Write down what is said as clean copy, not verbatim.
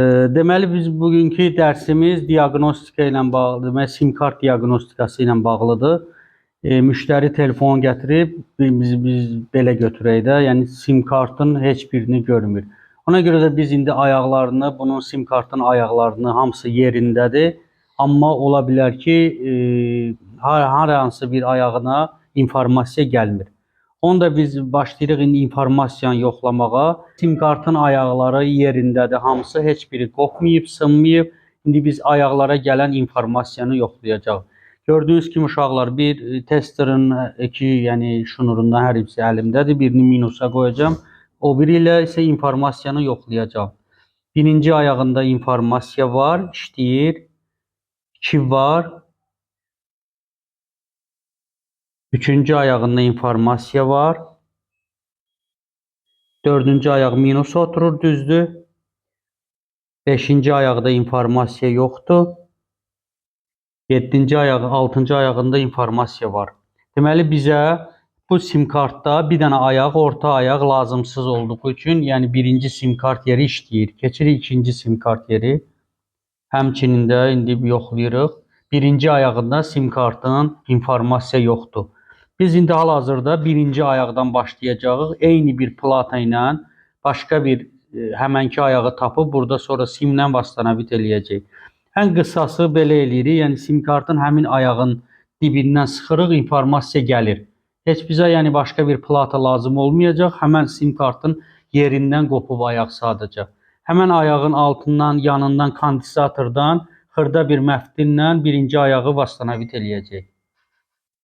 Deməli biz bugünkü dərsimiz diaqnostika ilə bağlıdır. Deməli sim kart diaqnostikası ilə bağlıdır. Müştəri telefon gətirib biz belə götürək də, yəni sim kartın heç birini görmür. Ona görə də biz indi ayaqlarını, bunun sim kartın ayaqlarını hamısı yerindədir. Amma ola bilər ki, hər hansı bir ayağına informasiya gəlmir. Onda biz başlayırıq indi informasiyanı yoxlamağa. Sim kartın ayaqları yerindədir. Hamısı heç biri qopmayıb, sınmayıb. İndi biz ayaqlara gələn informasiyanı yoxlayacağıq. Gördüyünüz kimi uşaqlar bir testerin iki, yəni şnurundan hər ikisi əlimdədir. Birini minusa qoyacağım. O biri ilə isə informasiyanı yoxlayacağım. Birinci ayağında informasiya var, işləyir. 2 var. Üçüncü ayağında informasiya var. Dördüncü ayaq minus oturur, düzdür. Beşinci ayaqda informasiya yoxdur. Yeddinci ayağı, altıncı ayağında informasiya var. Deməli bizə bu sim kartda bir dənə ayaq, orta ayaq lazımsız olduğu üçün, yəni birinci sim kart yeri işləyir. Keçirik ikinci sim kart yeri. Həmçinin də indi yoxlayırıq. Birinci ayağında sim kartının informasiya yoxdur. Biz indi hal-hazırda birinci ayaqdan başlayacağıq. Eyni bir plata ilə başqa bir həmənki ayağı tapıb burada sonra simlə vastanavit eləyəcək. Ən qısası belə eləyirik. Yəni sim kartın həmin ayağın dibindən sıxırıq, informasiya gəlir. Heç bizə yəni başqa bir plata lazım olmayacaq. Həmən sim kartın yerindən qopub ayaq sadəcə. Həmən ayağın altından, yanından, kondensatordan xırda bir məftillə birinci ayağı vastanavit eləyəcək.